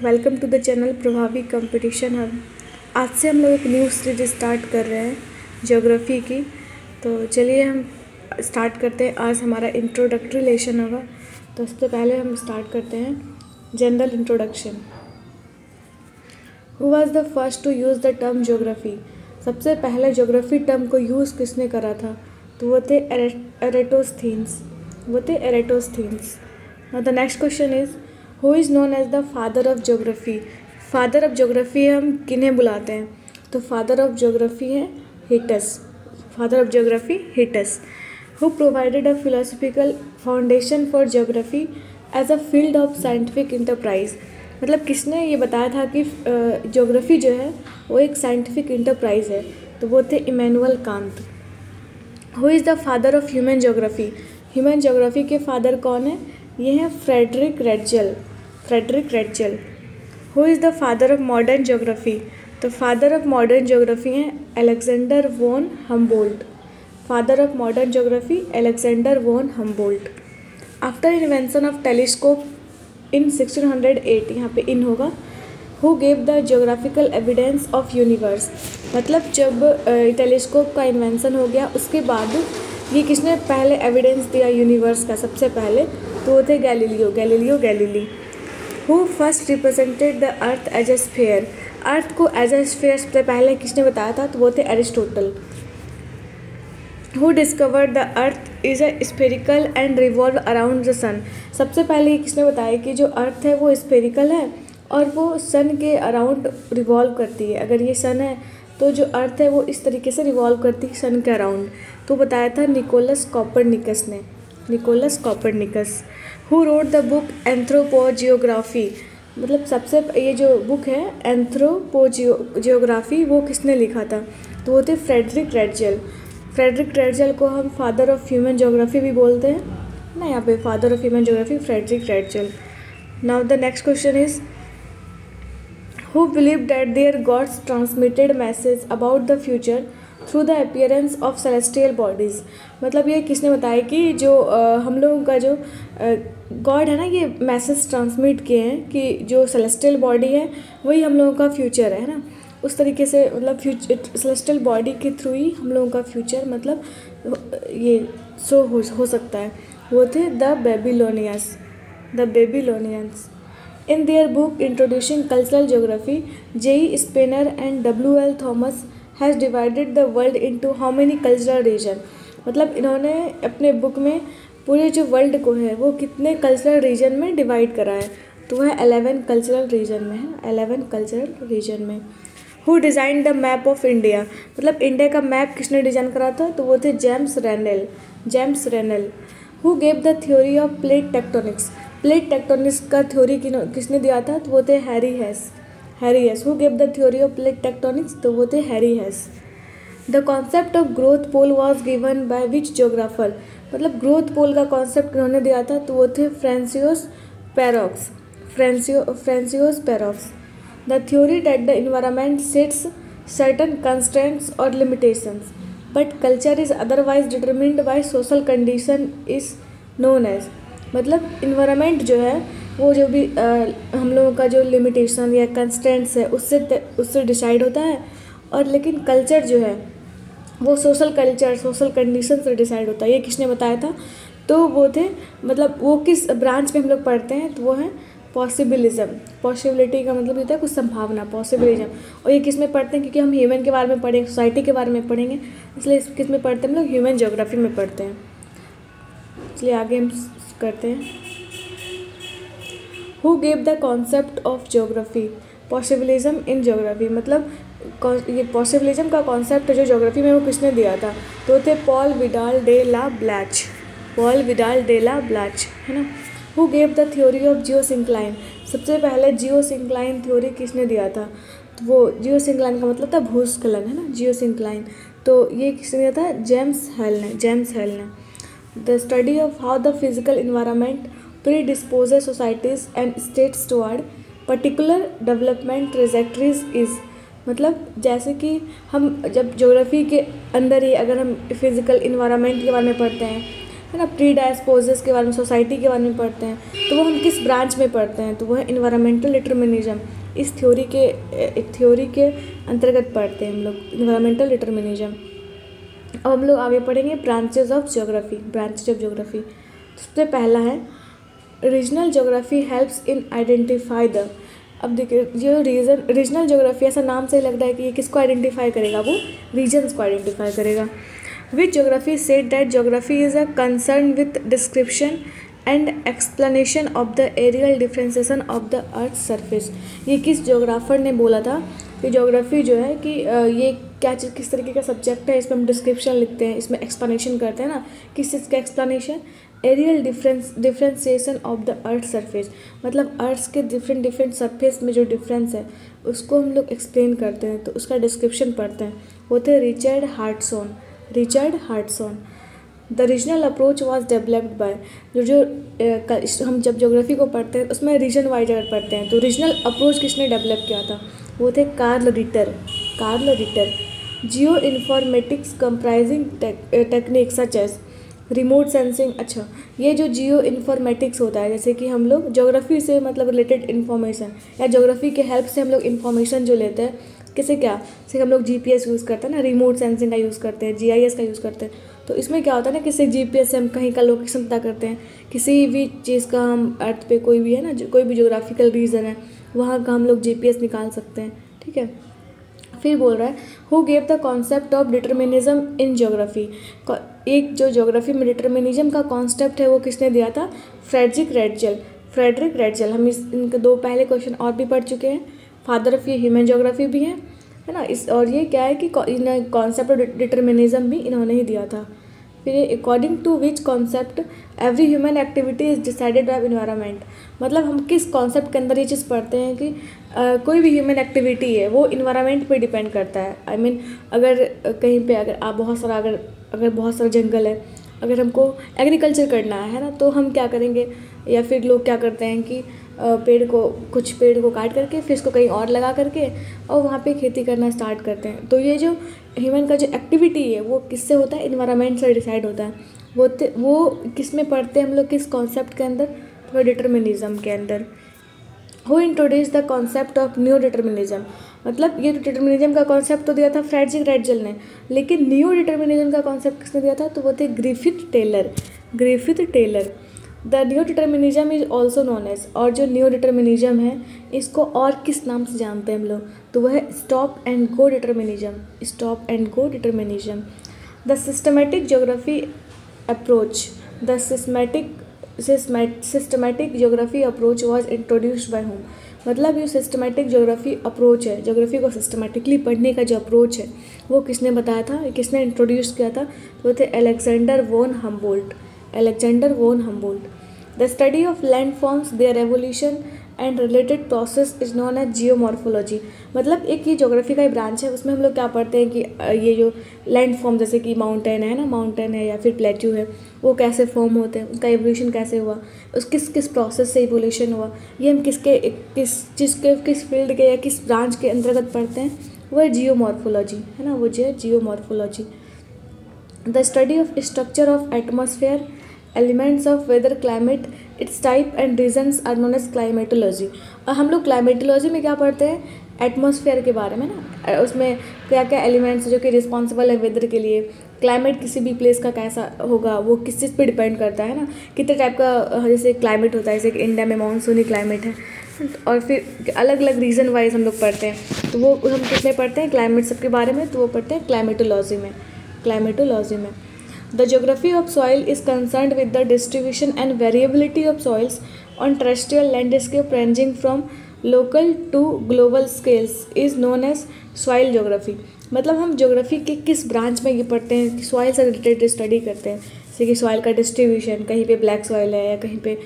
Welcome to the channel प्रभावी competition hub. आज से हम लोग एक न्यू सीरीज स्टार्ट कर रहे हैं ज्योग्राफी की। तो चलिए हम स्टार्ट करते हैं। आज हमारा इंट्रोडक्टरी लेसन होगा। तो सबसे पहले हम स्टार्ट करते हैं general introduction. Who was the first to use the term geography? सबसे पहले ज्योग्राफी टर्म को यूज़ किसने करा था? तो वो थे Eratosthenes. Now the next question is who is known as the father of geography? Father of geography हम किन्हें बुलाते हैं? तो फादर ऑफ ज्योग्राफी है हिटस। Who provided a philosophical foundation for geography as a field of scientific enterprise? मतलब किसने ये बताया था कि ज्योग्राफी जो है वो एक साइंटिफिक इंटरप्राइज है? तो वो थे Immanuel Kant. Who is the father of human geography? Human geography के फादर कौन है? ये हैं Friedrich Ratzel. Who is the father of modern geography? तो फादर ऑफ मॉडर्न ज्योग्राफी हैं Alexander von Humboldt. After invention of telescope in 1608, यहाँ पे in होगा। Who gave the geographical evidence of universe? मतलब जब टेलीस्कोप का इन्वेंशन हो गया उसके बाद ये किसने पहले एविडेंस दिया यूनिवर्स का? सबसे पहले तो वो थे Galileo Galilei. Who first represented the earth as a sphere? Earth को एज ए स्फीयर सबसे पहले किसने बताया था? तो वो थे Aristotle. Who discovered the earth is a spherical and revolve around the sun? सबसे पहले ये किसने बताया कि जो अर्थ है वो स्फेरिकल है और वो सन के अराउंड रिवॉल्व करती है। अगर ये सन है तो जो अर्थ है वो इस तरीके से रिवॉल्व करती है सन के अराउंड। तो बताया था निकोलस कॉपरनिकस ने। Who wrote the book anthropogeography? मतलब सबसे ये जो बुक है एंथ्रोपोजियोग्राफी वो किसने लिखा था? तो वो थे फ्रेडरिक रेटजेल को हम फादर ऑफ ह्यूमन ज्योग्राफी भी बोलते हैं ना। यहाँ पे father of human geography Friedrich Ratzel. Now the next question is who believe that their gods transmitted message about the future through the appearance of celestial bodies? मतलब ये किसने बताया कि जो हम लोगों का जो गॉड है ना, ये मैसेज ट्रांसमिट किए हैं कि जो सेलेस्टियल बॉडी है वही हम लोगों का फ्यूचर है ना। उस तरीके से मतलब सेलेस्टियल बॉडी के थ्रू ही हम लोगों का फ्यूचर मतलब ये हो सकता है। वो थे the Babylonians. In their book introducing cultural geography, J.E. Spencer and W.L. Thomas has divided the world into how many cultural region? मतलब इन्होंने अपने बुक में पूरे जो वर्ल्ड को है वो कितने कल्चरल रीजन में डिवाइड करा है? तो वह 11 कल्चरल रीजन में। Who design the map of India? मतलब इंडिया का मैप किसने डिज़ाइन करा था? तो वो थे James Rennell. Who gave the theory of plate tectonics? Plate tectonics का थ्योरी किसने दिया था? तो वो थे Harry Hess. Who gave the theory of plate tectonics? तो वो थे Harry Hess. The concept of growth pole was given by which geographer? मतलब ग्रोथ पोल का कॉन्सेप्ट किन्होंने दिया था? तो वो थे Francis Perroux. The theory that the environment sets certain constraints और limitations but culture is otherwise determined by social condition is known as? मतलब इन्वायरमेंट जो है वो जो भी हम लोगों का जो लिमिटेशन या कंस्ट्रेंट्स है उससे डिसाइड होता है, और लेकिन कल्चर जो है वो सोशल कंडीशन से डिसाइड होता है। ये किसने बताया था? तो वो थे मतलब वो किस ब्रांच में हम लोग पढ़ते हैं? तो वो है पॉसिबिलिटी का मतलब होता है कुछ संभावना, पॉसिबिलिज्म। और ये किस में पढ़ते हैं? क्योंकि हम ह्यूमन के बारे में पढ़ेंगे, सोसाइटी के बारे में पढ़ेंगे, इसलिए किस में पढ़ते हैं हम लोग? ह्यूमन ज्योग्राफी में पढ़ते हैं। इसलिए आगे हम करते हैं। Who gave the concept of geography? Possibilism in geography? मतलब ये पॉसिबिलिज्म का कॉन्सेप्ट जो ज्योग्राफी में वो किसने दिया था? तो थे पॉल विडाल डे ला ब्लैच, है ना। Who gave the theory of geosyncline? सबसे पहले जियोसिंक्लाइन थ्योरी किसने दिया था? तो वो जियोसिंक्लाइन का मतलब था भूस्खलन, है ना, जियोसिंक्लाइन। तो ये किसने दिया था? जेम्स हेल ने। The study of how the physical environment predisposes societies and states toward particular development trajectories is? मतलब जैसे कि हम जब ज्योग्राफी के अंदर ही अगर हम फिज़िकल इन्वायरमेंट के बारे में पढ़ते हैं है ना, प्री डायस्पोजेस के बारे में, सोसाइटी के बारे में पढ़ते हैं, तो वो हम किस ब्रांच में पढ़ते हैं, तो वो है इन्वायरमेंटल डिटर्मिनिज्म। इस थ्योरी के अंतर्गत पढ़ते हैं हम लोग इन्वायरमेंटल डिटर्मिनिज्म। अब हम लोग आगे पढ़ेंगे ब्रांचेज ऑफ ज्योग्राफी। सबसे पहला है regional geography helps in identify the. अब देखिए जो रीजनल ज्योग्राफी, ऐसा नाम से लग रहा है कि ये किसको आइडेंटिफाई करेगा, वो रीजन्स को आइडेंटिफाई करेगा। Which geography said that geography is a concern with description and explanation of the areal differentiation of the earth surface. ये किस ज्योग्राफर ने बोला था कि ज्योग्राफी जो है कि ये क्या चीज़, किस तरीके का सब्जेक्ट है, इसमें हम डिस्क्रिप्शन लिखते हैं, इसमें एक्सप्लेनेशन करते हैं ना, किस चीज़ का explanation, areal differentiation of the earth surface, मतलब अर्थ के डिफरेंट सरफेस में जो डिफरेंस है उसको हम लोग एक्सप्लेन करते हैं, तो उसका डिस्क्रिप्शन पढ़ते हैं। वो थे Richard Hartshorne. The regional approach was developed by, हम जब ज्योग्राफी को पढ़ते हैं उसमें रीजन वाइज अगर पढ़ते हैं तो रीजनल अप्रोच किसने डेवलप किया था, वो थे Carl Ritter. Geoinformatics comprising technique such as remote sensing. अच्छा, ये जो जियो इन्फॉर्मेटिक्स होता है, जैसे कि हम लोग ज्योग्राफी से मतलब रिलेटेड इन्फॉर्मेशन या ज्योग्राफी के हेल्प से हम लोग इन्फॉर्मेशन जो लेते हैं, किसे क्या, जैसे हम लोग जीपीएस यूज़ करते हैं ना, रिमोट सेंसिंग का यूज़ करते हैं, जीआईएस का यूज़ करते हैं, तो इसमें क्या होता है ना, किसी जीपीएस से हम कहीं का लोकेशन पता करते हैं, किसी भी चीज़ का हम अर्थ पे कोई भी है ना, कोई भी ज्योग्राफिकल रीजन है वहाँ का हम लोग जीपीएस निकाल सकते हैं, ठीक है। फिर बोल रहा है who gave the concept of determinism in geography. एक जो ज्योग्राफी में डिटर्मिनिज्म का कॉन्सेप्ट है वो किसने दिया था, फ्रेडरिक रेटजेल। हम इनके दो पहले क्वेश्चन और भी पढ़ चुके हैं, फादर ऑफ ये ह्यूमन ज्योग्राफी भी है ना, इस और ये क्या है कि कॉन्सेप्ट ऑफ डिटर्मिनिज्म भी इन्होंने ही दिया था। फिर according to which concept every human activity is decided by environment, मतलब हम किस कॉन्सेप्ट के अंदर ये चीज़ पढ़ते हैं कि कोई भी ह्यूमन एक्टिविटी है वो इन्वायरमेंट पे डिपेंड करता है। आई मीन अगर कहीं पे अगर आप बहुत सारा जंगल है, अगर हमको एग्रीकल्चर करना है ना, तो हम क्या करेंगे, या फिर लोग क्या करते हैं कि कुछ पेड़ को काट करके फिर इसको कहीं और लगा करके और वहाँ पे खेती करना स्टार्ट करते हैं। तो ये जो ह्यूमन का जो एक्टिविटी है वो किससे होता है, इन्वायरमेंट से डिसाइड होता है। वो किस में पढ़ते हैं हम लोग, किस कॉन्सेप्ट के अंदर, तो डिटर्मिनिज्म के अंदर। Who introduce the concept of new determinism, मतलब ये डिटर्मिनिज्म का कॉन्सेप्ट तो दिया था फ्रेडरिक रेटजेल ने, लेकिन न्यू डिटर्मिनिज्म का कॉन्सेप्ट किसने दिया था, तो वो थे Griffith Taylor. The new determinism is also known as, और जो न्यू डिटर्मिनिज्म है इसको और किस नाम से जानते हैं हम लोग, तो वह है stop and go determinism. The systematic geography approach, the systematic geography approach was introduced by home, मतलब ये सिस्टमेटिक ज्योग्राफी अप्रोच है, ज्योग्राफी को सिस्टमेटिकली पढ़ने का जो अप्रोच है वो किसने बताया था, किसने इंट्रोड्यूस किया था, तो थे Alexander von Humboldt. The study of landforms, their evolution and related process is known as geomorphology, मतलब एक ये ज्योग्राफी का ही ब्रांच है, उसमें हम लोग क्या पढ़ते हैं कि ये जो लैंडफॉर्म जैसे कि माउंटेन है या फिर प्लेट्यू है, वो कैसे फॉर्म होते हैं, उनका एवोल्यूशन कैसे हुआ, उस किस प्रोसेस से एवोल्यूशन हुआ, ये हम किस फील्ड के या किस ब्रांच के अंतर्गत पढ़ते हैं, वो है जियोमॉर्फोलॉजी, है ना, वो जो है geomorphology. The study of structure of atmosphere, elements of weather, climate, its type and regions are known as climatology. और हम लोग क्लाइमेटोलॉजी में क्या पढ़ते हैं, एटमॉस्फेयर के बारे में ना, उसमें क्या क्या एलिमेंट्स जो कि रिस्पॉन्सिबल है वेदर के लिए, क्लाइमेट किसी भी प्लेस का कैसा होगा वो किस चीज़ पे डिपेंड करता है ना, कितने टाइप का जैसे क्लाइमेट होता है, जैसे कि इंडिया में मानसूनी क्लाइमेट है, और फिर अलग अलग रीजन वाइज हम लोग पढ़ते हैं, तो वो हम किसमें पढ़ते हैं, क्लाइमेट सब के बारे में, तो वो पढ़ते हैं क्लाइमेटोलॉजी में। The geography of soil is concerned with the distribution and variability of soils on terrestrial landscape ranging from local to global scales is known as soil geography। मतलब हम ज्योग्राफी के किस ब्रांच में ये पढ़ते हैं, सॉइल से रिलेटेड स्टडी करते हैं, जैसे कि सॉइल का डिस्ट्रीब्यूशन, कहीं पे ब्लैक सॉइल है या कहीं पे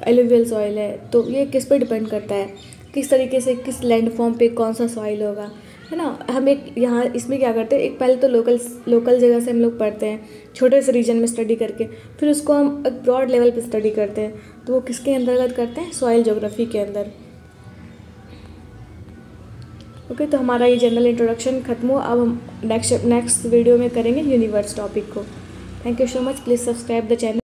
एलुवियल सॉइल है, तो ये किस पे डिपेंड करता है, किस तरीके से किस लैंडफॉर्म पे कौन सा सॉइल होगा, है ना। हम एक यहाँ इसमें क्या करते हैं, एक पहले तो लोकल जगह से हम लोग पढ़ते हैं, छोटे से रीजन में स्टडी करके, फिर उसको हम एक ब्रॉड लेवल पे स्टडी करते हैं, तो वो किसके अंतर्गत करते हैं, सॉइल ज्योग्राफी के अंदर। ओके, तो हमारा ये जनरल इंट्रोडक्शन खत्म हुआ। अब हम नेक्स्ट वीडियो में करेंगे यूनिवर्स टॉपिक को। Thank you so much, please subscribe the channel.